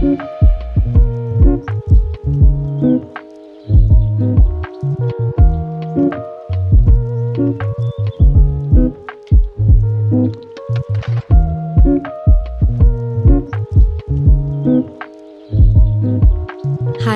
Hi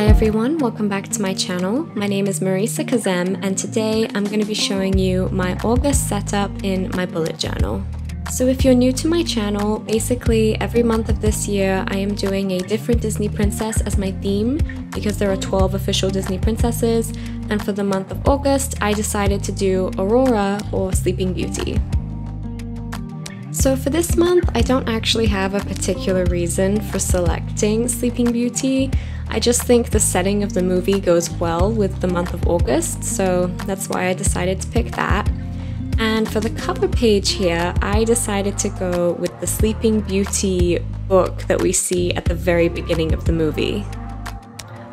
everyone, welcome back to my channel. My name is Marisa Kazem and today I'm going to be showing you my August setup in my bullet journal. So if you're new to my channel, basically every month of this year I am doing a different Disney princess as my theme because there are 12 official Disney princesses, and for the month of August I decided to do Aurora or Sleeping Beauty. So for this month I don't actually have a particular reason for selecting Sleeping Beauty. I just think the setting of the movie goes well with the month of August, so that's why I decided to pick that. And for the cover page here, I decided to go with the Sleeping Beauty book that we see at the very beginning of the movie.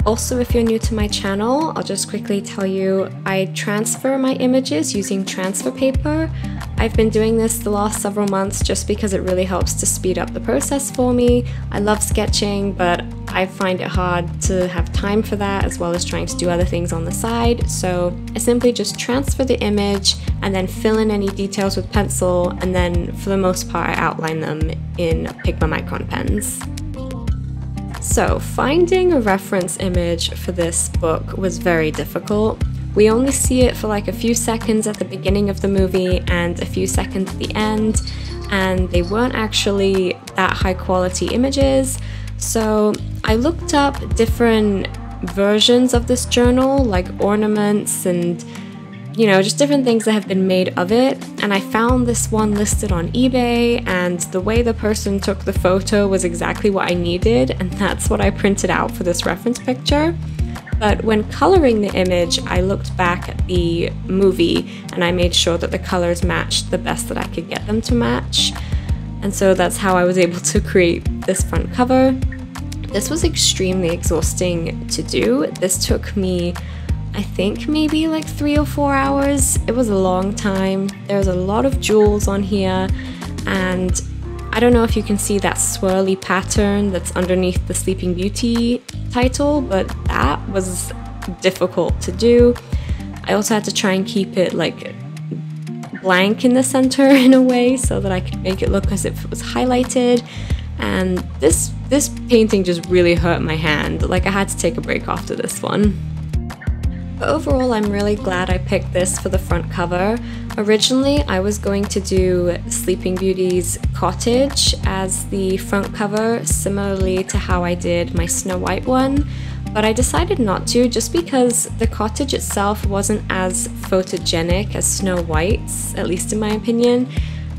Also, if you're new to my channel, I'll just quickly tell you, I transfer my images using transfer paper. I've been doing this the last several months just because it really helps to speed up the process for me. I love sketching, but I find it hard to have time for that as well as trying to do other things on the side. So I simply just transfer the image and then fill in any details with pencil, and then for the most part I outline them in Pigma Micron pens. So finding a reference image for this book was very difficult. We only see it for like a few seconds at the beginning of the movie and a few seconds at the end, and they weren't actually that high quality images. So I looked up different versions of this journal, like ornaments and just different things that have been made of it, and I found this one listed on eBay, and the way the person took the photo was exactly what I needed, and that's what I printed out for this reference picture. But when coloring the image, I looked back at the movie and I made sure that the colors matched the best that I could get them to match. And so that's how I was able to create this front cover. This was extremely exhausting to do. This took me, I think, maybe like 3 or 4 hours. It was a long time. There's a lot of jewels on here, and I don't know if you can see that swirly pattern that's underneath the Sleeping Beauty title, but that was difficult to do. I also had to try and keep it like blank in the center in a way so that I could make it look as if it was highlighted, and this painting just really hurt my hand. Like, I had to take a break after this one. But overall, I'm really glad I picked this for the front cover. Originally, I was going to do Sleeping Beauty's cottage as the front cover, similarly to how I did my Snow White one, but I decided not to just because the cottage itself wasn't as photogenic as Snow White's, at least in my opinion,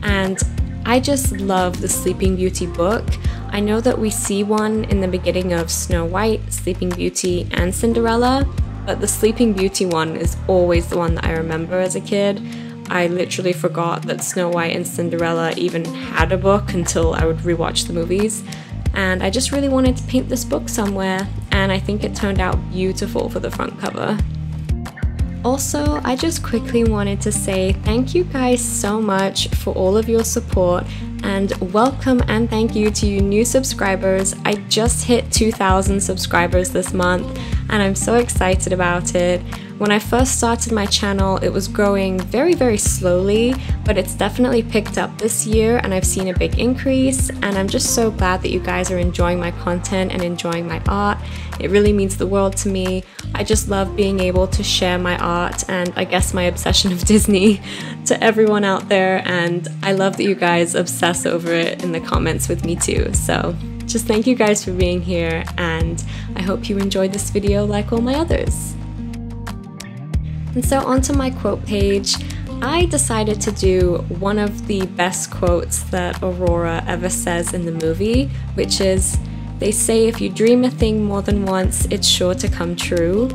and I just love the Sleeping Beauty book. I know that we see one in the beginning of Snow White, Sleeping Beauty, and Cinderella, but the Sleeping Beauty one is always the one that I remember as a kid. I literally forgot that Snow White and Cinderella even had a book until I would rewatch the movies, and I just really wanted to paint this book somewhere, and I think it turned out beautiful for the front cover. Also, I just quickly wanted to say thank you guys so much for all of your support, and welcome and thank you to you new subscribers. I just hit 2,000 subscribers this month and I'm so excited about it. When I first started my channel, it was growing very, very slowly, but it's definitely picked up this year and I've seen a big increase, and I'm just so glad that you guys are enjoying my content and enjoying my art. It really means the world to me. I just love being able to share my art and I guess my obsession of Disney to everyone out there, and I love that you guys obsess over it in the comments with me too. So just thank you guys for being here, and I hope you enjoyed this video like all my others. And so onto my quote page. I decided to do one of the best quotes that Aurora ever says in the movie, which is, "They say if you dream a thing more than once, it's sure to come true."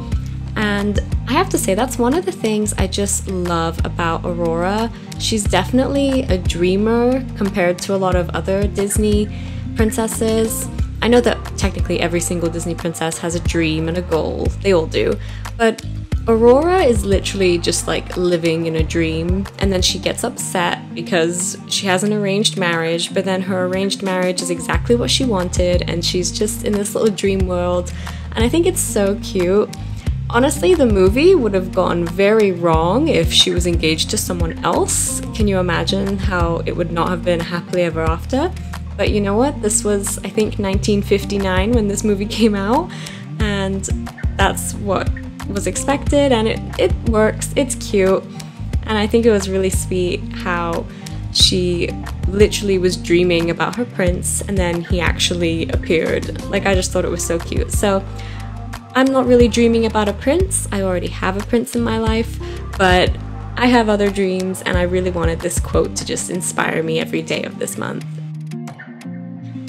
And I have to say, that's one of the things I just love about Aurora. She's definitely a dreamer compared to a lot of other Disney princesses. I know that technically every single Disney princess has a dream and a goal, they all do, but Aurora is literally just like living in a dream, and then she gets upset because she has an arranged marriage, but then her arranged marriage is exactly what she wanted, and she's just in this little dream world, and I think it's so cute. Honestly, the movie would have gone very wrong if she was engaged to someone else. Can you imagine how it would not have been happily ever after? But you know what? This was, I think, 1959 when this movie came out, and that's what was expected, and it works. It's cute, and I think it was really sweet how she literally was dreaming about her prince, and then he actually appeared. Like, I just thought it was so cute. So I'm not really dreaming about a prince. I already have a prince in my life, but I have other dreams, and I really wanted this quote to just inspire me every day of this month.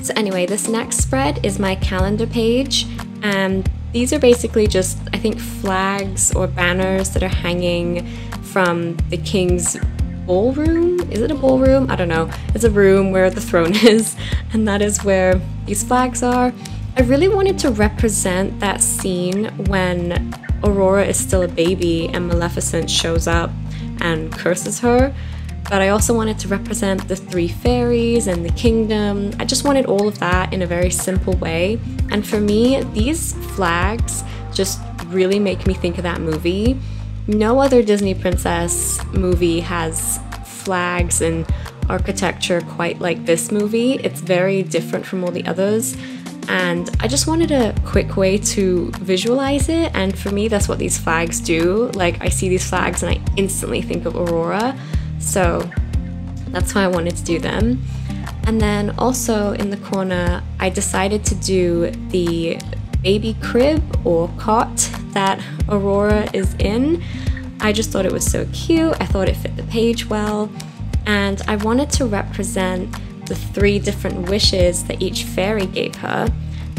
So anyway, this next spread is my calendar page, and these are basically just, I think, flags or banners that are hanging from the king's ballroom. Is it a ballroom? I don't know. It's a room where the throne is, and that is where these flags are. I really wanted to represent that scene when Aurora is still a baby and Maleficent shows up and curses her, but I also wanted to represent the three fairies and the kingdom. I just wanted all of that in a very simple way, and for me, these flags just really make me think of that movie. No other Disney princess movie has flags and architecture quite like this movie. It's very different from all the others, and I just wanted a quick way to visualize it, and for me that's what these flags do. Like, I see these flags and I instantly think of Aurora, so that's why I wanted to do them. And then also in the corner I decided to do the baby crib or cot that Aurora is in. I just thought it was so cute, I thought it fit the page well, and I wanted to represent the three different wishes that each fairy gave her.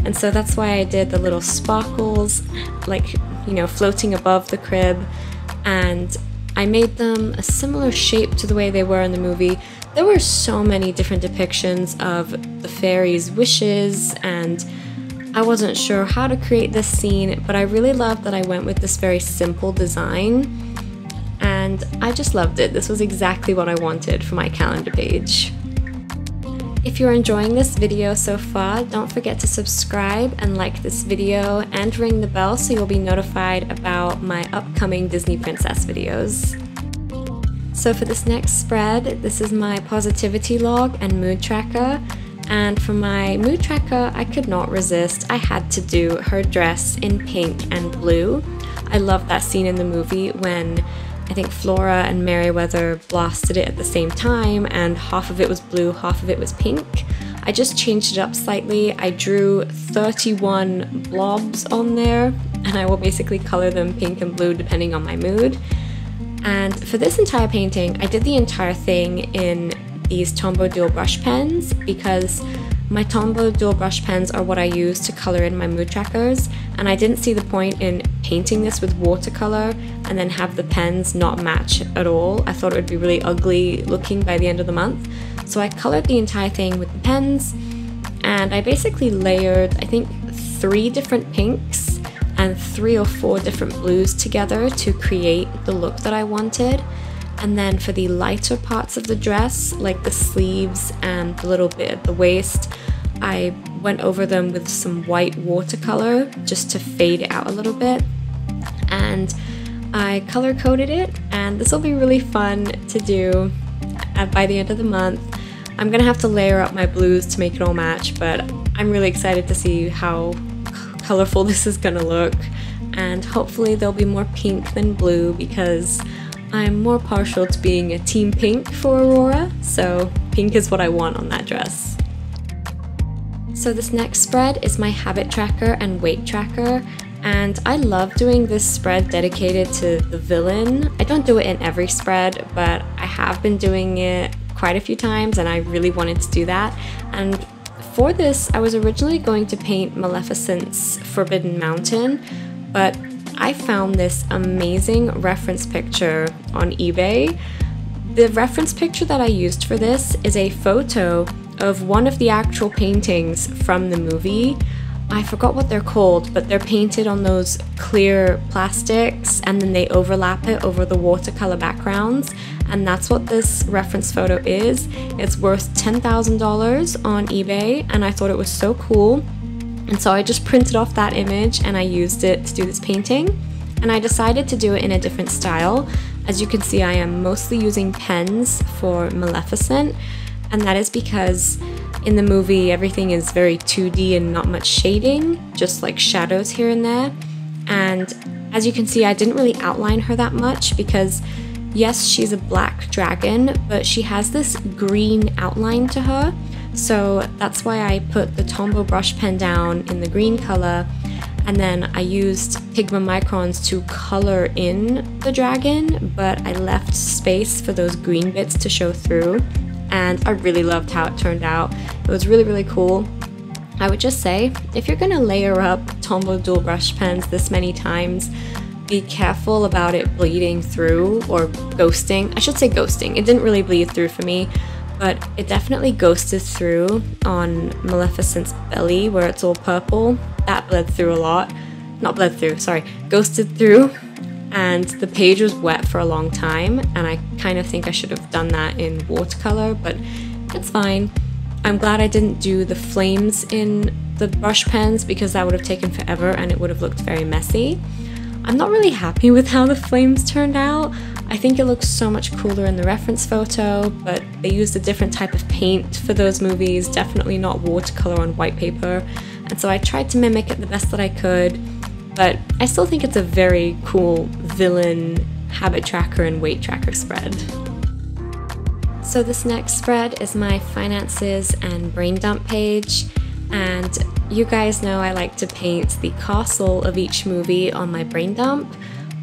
And so that's why I did the little sparkles, like, you know, floating above the crib, and I made them a similar shape to the way they were in the movie. There were so many different depictions of the fairies' wishes, and I wasn't sure how to create this scene, but I really loved that I went with this very simple design, and I just loved it. This was exactly what I wanted for my calendar page. If you're enjoying this video so far, don't forget to subscribe and like this video and ring the bell so you'll be notified about my upcoming Disney Princess videos. So for this next spread, this is my positivity log and mood tracker. And for my mood tracker, I could not resist. I had to do her dress in pink and blue. I love that scene in the movie when I think Flora and Merriweather blasted it at the same time, and half of it was blue, half of it was pink. I just changed it up slightly. I drew 31 blobs on there, and I will basically color them pink and blue depending on my mood. And for this entire painting, I did the entire thing in these Tombow dual brush pens because my Tombow dual brush pens are what I use to color in my mood trackers, and I didn't see the point in painting this with watercolor and then have the pens not match at all. I thought it would be really ugly looking by the end of the month. So I colored the entire thing with the pens, and I basically layered, I think, 3 different pinks and 3 or 4 different blues together to create the look that I wanted. And then for the lighter parts of the dress, like the sleeves and the little bit at the waist, I went over them with some white watercolor just to fade it out a little bit. And I color coded it, and this will be really fun to do by the end of the month. I'm gonna have to layer up my blues to make it all match, but I'm really excited to see how colorful this is gonna look. And hopefully there'll be more pink than blue because I'm more partial to being a team pink for Aurora, so pink is what I want on that dress. So this next spread is my habit tracker and weight tracker, and I love doing this spread dedicated to the villain. I don't do it in every spread, but I have been doing it quite a few times, and I really wanted to do that. And for this, I was originally going to paint Maleficent's Forbidden Mountain, but I found this amazing reference picture on eBay. The reference picture that I used for this is a photo of one of the actual paintings from the movie. I forgot what they're called, but they're painted on those clear plastics and then they overlap it over the watercolor backgrounds, and that's what this reference photo is. It's worth $10,000 on eBay, and I thought it was so cool, and so I just printed off that image and I used it to do this painting. And I decided to do it in a different style. As you can see, I am mostly using pens for Maleficent, and that is because in the movie everything is very 2D and not much shading, just like shadows here and there. And as you can see, I didn't really outline her that much because yes, she's a black dragon, but she has this green outline to her. So that's why I put the Tombow brush pen down in the green color, and then I used Pigma microns to color in the dragon, but I left space for those green bits to show through, and I really loved how it turned out. It was really, really cool. I would just say, if you're gonna layer up Tombow dual brush pens this many times, be careful about it bleeding through or ghosting. I should say ghosting. It didn't really bleed through for me, but it definitely ghosted through on Maleficent's belly where it's all purple. That bled through a lot. Not bled through, sorry, ghosted through. And the page was wet for a long time, and I kind of think I should have done that in watercolor, but it's fine. I'm glad I didn't do the flames in the brush pens because that would have taken forever and it would have looked very messy. I'm not really happy with how the flames turned out. I think it looks so much cooler in the reference photo, but they used a different type of paint for those movies, definitely not watercolor on white paper, and so I tried to mimic it the best that I could, but I still think it's a very cool villain habit tracker and weight tracker spread. So this next spread is my finances and brain dump page, and you guys know I like to paint the castle of each movie on my brain dump,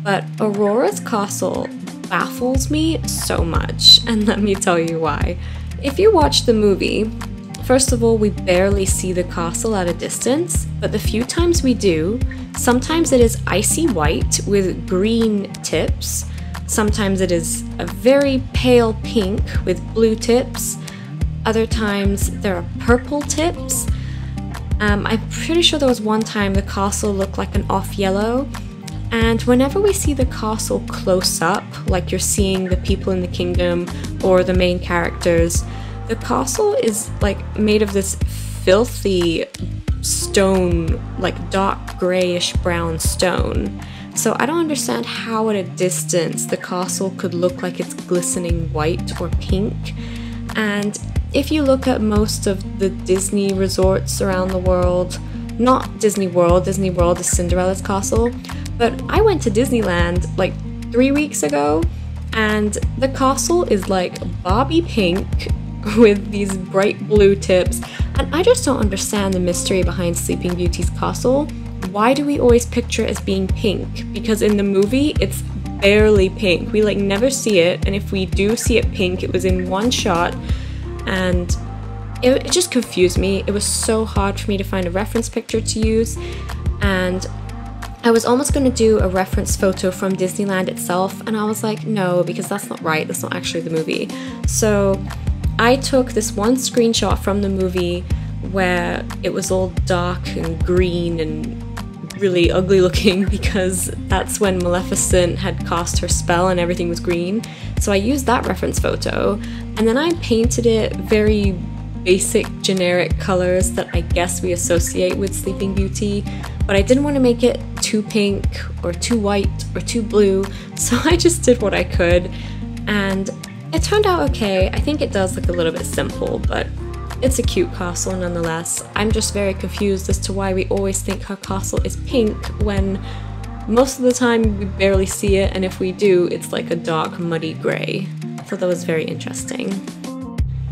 but Aurora's castle baffles me so much, and let me tell you why. If you watch the movie, first of all, we barely see the castle at a distance, but the few times we do, sometimes it is icy white with green tips, sometimes it is a very pale pink with blue tips, other times there are purple tips. I'm pretty sure there was one time the castle looked like an off yellow, and whenever we see the castle close up, like you're seeing the people in the kingdom or the main characters, the castle is like made of this filthy stone, like dark grayish brown stone. So I don't understand how at a distance the castle could look like it's glistening white or pink. And if you look at most of the Disney resorts around the world, not Disney World is Cinderella's castle, but I went to Disneyland like 3 weeks ago, and the castle is like Barbie pink with these bright blue tips, and I just don't understand the mystery behind Sleeping Beauty's castle. Why do we always picture it as being pink? Because in the movie, it's barely pink. We like never see it, and if we do see it pink, it was in one shot, and it just confused me. It was so hard for me to find a reference picture to use, and I was almost going to do a reference photo from Disneyland itself, and I was like, no, because that's not right, that's not actually the movie. So I took this one screenshot from the movie where it was all dark and green and really ugly looking because that's when Maleficent had cast her spell and everything was green. So I used that reference photo, and then I painted it very basic generic colors that I guess we associate with Sleeping Beauty, but I didn't want to make it too pink or too white or too blue, so I just did what I could, and it turned out okay. I think it does look a little bit simple, but it's a cute castle nonetheless. I'm just very confused as to why we always think her castle is pink when most of the time we barely see it, and if we do, it's like a dark muddy grey. So that was very interesting.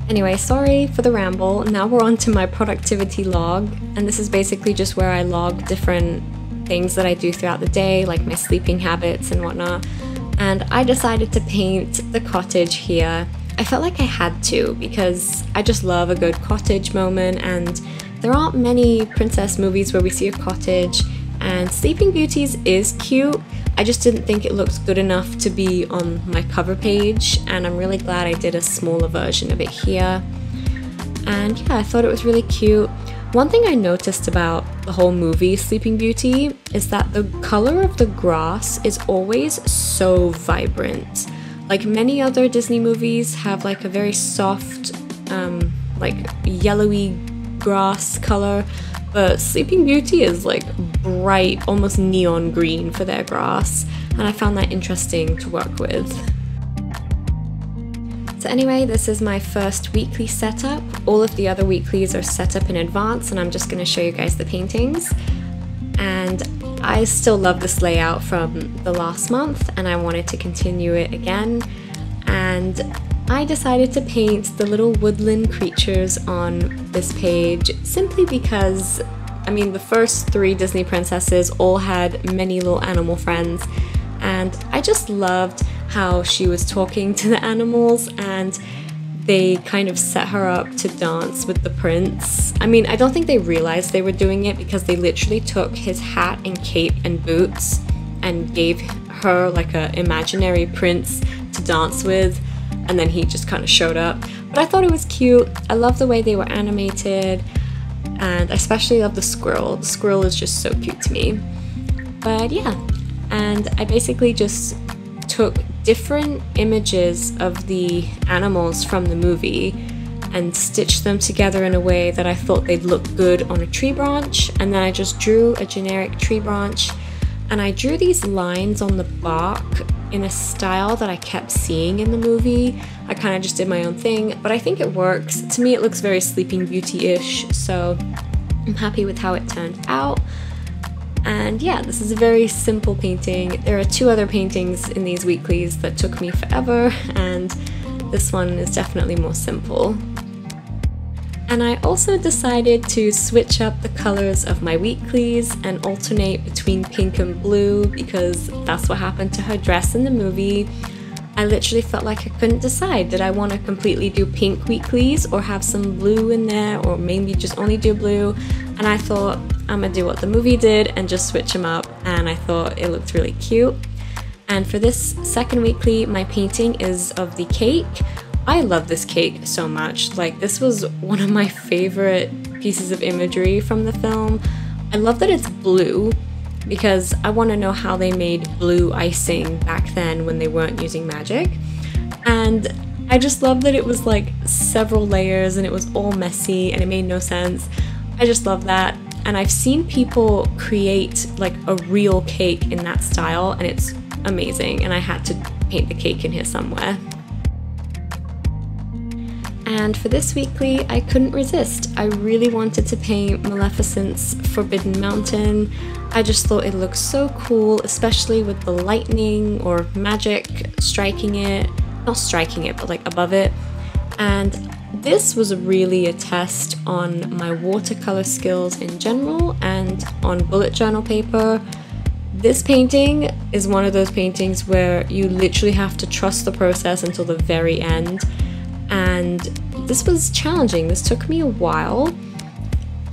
Anyway, sorry for the ramble. Now we're on to my productivity log, and this is basically just where I log different things that I do throughout the day, like my sleeping habits and whatnot. And I decided to paint the cottage here. I felt like I had to because I just love a good cottage moment, and there aren't many princess movies where we see a cottage, and Sleeping Beauty's is cute. I just didn't think it looked good enough to be on my cover page, and I'm really glad I did a smaller version of it here. And yeah, I thought it was really cute. One thing I noticed about the whole movie Sleeping Beauty is that the color of the grass is always so vibrant. Like many other Disney movies have like a very soft, like yellowy grass color, but Sleeping Beauty is like bright, almost neon green for their grass, and I found that interesting to work with. So anyway, this is my first weekly setup. All of the other weeklies are set up in advance, and I'm just going to show you guys the paintings. And I still love this layout from the last month, and I wanted to continue it again. And I decided to paint the little woodland creatures on this page simply because, I mean, the first 3 Disney princesses all had many little animal friends, and I just loved how she was talking to the animals, and they kind of set her up to dance with the prince. I mean, I don't think they realized they were doing it because they literally took his hat and cape and boots and gave her like an imaginary prince to dance with, and then he just kind of showed up. But I thought it was cute. I love the way they were animated, and I especially love the squirrel. The squirrel is just so cute to me. But yeah, and I basically just took different images of the animals from the movie and stitched them together in a way that I thought they'd look good on a tree branch, and then I just drew a generic tree branch, and I drew these lines on the bark in a style that I kept seeing in the movie. I kind of just did my own thing, but I think it works. To me it looks very Sleeping Beauty-ish, so I'm happy with how it turned out. And yeah, this is a very simple painting. There are 2 other paintings in these weeklies that took me forever, and this one is definitely more simple. And I also decided to switch up the colors of my weeklies and alternate between pink and blue because that's what happened to her dress in the movie. I literally felt like I couldn't decide. Did I want to completely do pink weeklies or have some blue in there, or maybe just only do blue? And I thought I'm gonna do what the movie did and just switch them up, and I thought it looked really cute. And for this second weekly, my painting is of the cake. I love this cake so much. Like, this was one of my favorite pieces of imagery from the film. I love that it's blue because I want to know how they made blue icing back then when they weren't using magic. And I just love that it was like several layers and it was all messy and it made no sense. I just love that. And I've seen people create like a real cake in that style, and it's amazing, and I had to paint the cake in here somewhere. And for this weekly, I couldn't resist. I really wanted to paint Maleficent's Forbidden Mountain. I just thought it looked so cool, especially with the lightning or magic striking it. Not striking it, but like above it. And this was really a test on my watercolor skills in general and on bullet journal paper. This painting is one of those paintings where you literally have to trust the process until the very end. And this was challenging. This took me a while.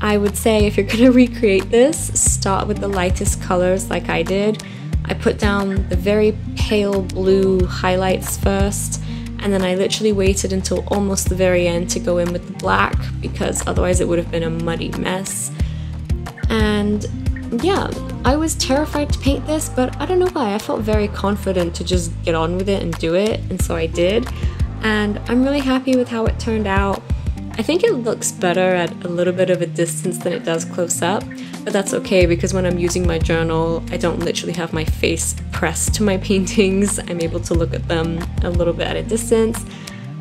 I would say if you're gonna recreate this, start with the lightest colors like I did. I put down the very pale blue highlights first, and then I literally waited until almost the very end to go in with the black because otherwise it would have been a muddy mess. And yeah, I was terrified to paint this, but I don't know why. I felt very confident to just get on with it and do it, and so I did. And I'm really happy with how it turned out. I think it looks better at a little bit of a distance than it does close up, but that's okay because when I'm using my journal, I don't literally have my face pressed to my paintings. I'm able to look at them a little bit at a distance,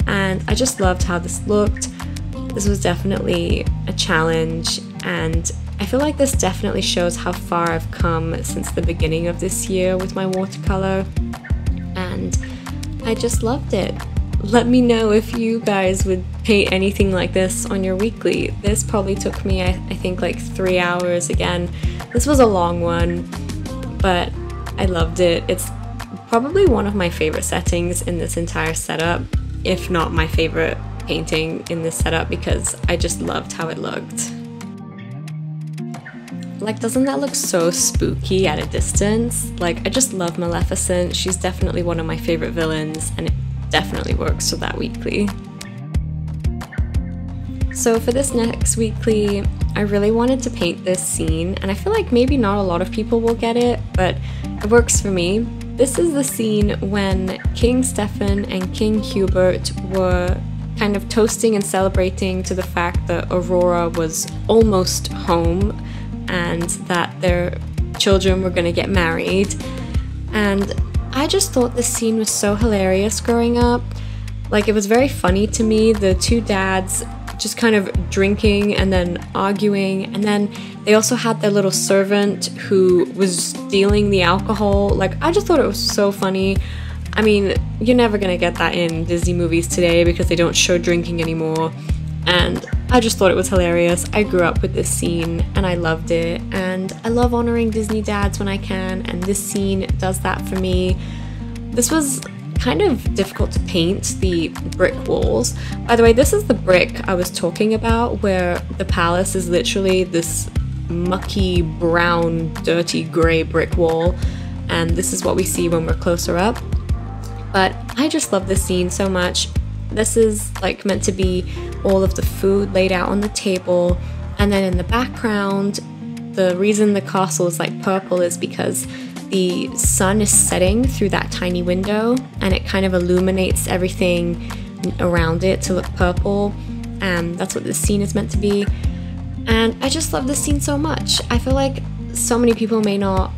and I just loved how this looked. This was definitely a challenge, and I feel like this definitely shows how far I've come since the beginning of this year with my watercolor, and I just loved it. Let me know if you guys would paint anything like this on your weekly. This probably took me, I think, like 3 hours. Again, this was a long one, but I loved it. It's probably one of my favorite settings in this entire setup, if not my favorite painting in this setup, because I just loved how it looked. Like, doesn't that look so spooky at a distance? Like, I just love Maleficent. She's definitely one of my favorite villains, and it definitely works for that weekly. So for this next weekly, I really wanted to paint this scene, and I feel like maybe not a lot of people will get it, but it works for me. This is the scene when King Stefan and King Hubert were kind of toasting and celebrating to the fact that Aurora was almost home and that their children were going to get married. And I just thought this scene was so hilarious growing up. Like, it was very funny to me, the two dads just kind of drinking and then arguing, and then they also had their little servant who was stealing the alcohol. Like, I just thought it was so funny. I mean, you're never gonna get that in Disney movies today because they don't show drinking anymore, and I just thought it was hilarious. I grew up with this scene and I loved it, and I love honoring Disney dads when I can, and this scene does that for me. This was kind of difficult to paint, the brick walls. By the way, this is the brick I was talking about, where the palace is literally this mucky, brown, dirty, grey brick wall, and this is what we see when we're closer up. But I just love this scene so much. This is like meant to be all of the food laid out on the table, and then in the background, the reason the castle is like purple is because the sun is setting through that tiny window, and it kind of illuminates everything around it to look purple, and that's what this scene is meant to be. And I just love this scene so much. I feel like so many people may not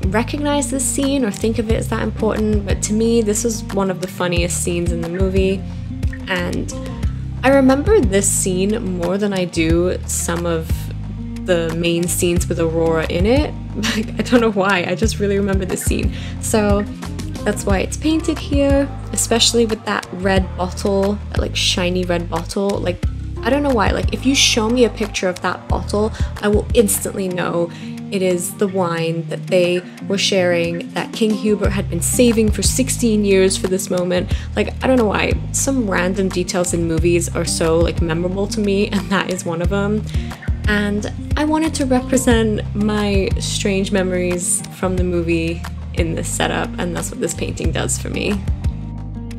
recognize this scene or think of it as that important, but to me this was one of the funniest scenes in the movie, and I remember this scene more than I do some of the main scenes with Aurora in it. Like, I don't know why, I just really remember this scene. So that's why it's painted here, especially with that red bottle, that like shiny red bottle. Like, I don't know why, like if you show me a picture of that bottle, I will instantly know it is the wine that they were sharing, that King Hubert had been saving for 16 years for this moment. Like, I don't know why, some random details in movies are so like memorable to me, and that is one of them. And I wanted to represent my strange memories from the movie in this setup, and that's what this painting does for me.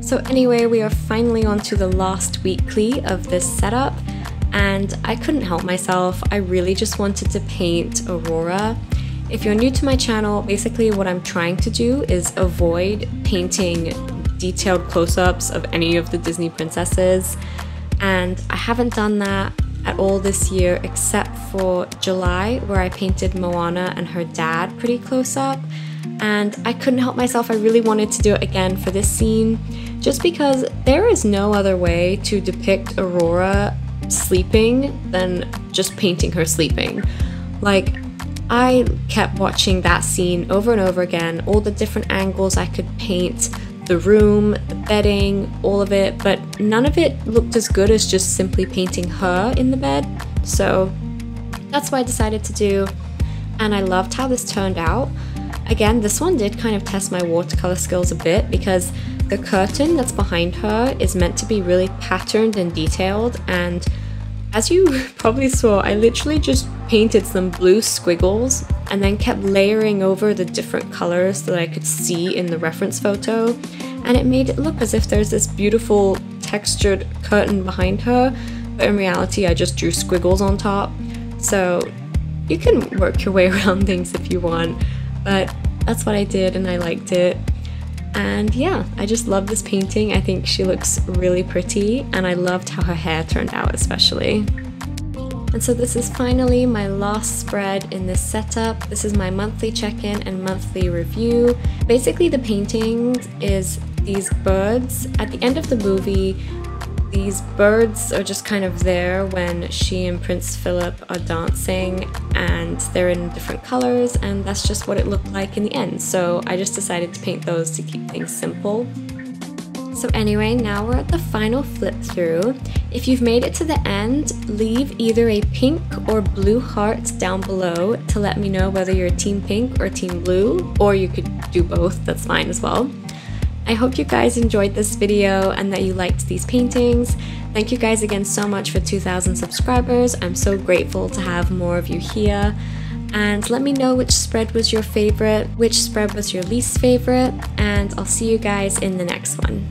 So anyway, we are finally on to the last weekly of this setup, and I couldn't help myself. I really just wanted to paint Aurora. If you're new to my channel, basically what I'm trying to do is avoid painting detailed close-ups of any of the Disney princesses, and I haven't done that at all this year except for July, where I painted Moana and her dad pretty close up, and I couldn't help myself. I really wanted to do it again for this scene, just because there is no other way to depict Aurora sleeping than just painting her sleeping. Like, I kept watching that scene over and over again, all the different angles I could paint, the room, the bedding, all of it, but none of it looked as good as just simply painting her in the bed. So that's what I decided to do, and I loved how this turned out. Again, this one did kind of test my watercolor skills a bit, because the curtain that's behind her is meant to be really patterned and detailed, and as you probably saw, I literally just painted some blue squiggles and then kept layering over the different colors that I could see in the reference photo, and it made it look as if there's this beautiful textured curtain behind her, but in reality I just drew squiggles on top. So you can work your way around things if you want, but that's what I did and I liked it. And yeah, I just love this painting. I think she looks really pretty, and I loved how her hair turned out especially. And so this is finally my last spread in this setup. This is my monthly check-in and monthly review. Basically the painting is these birds. At the end of the movie, these birds are just kind of there when she and Prince Philip are dancing, and they're in different colors, and that's just what it looked like in the end. So I just decided to paint those to keep things simple. So anyway, now we're at the final flip through. If you've made it to the end, leave either a pink or blue heart down below to let me know whether you're team pink or team blue, or you could do both, that's fine as well. I hope you guys enjoyed this video and that you liked these paintings. Thank you guys again so much for 2,000 subscribers. I'm so grateful to have more of you here. And let me know which spread was your favorite, which spread was your least favorite, and I'll see you guys in the next one.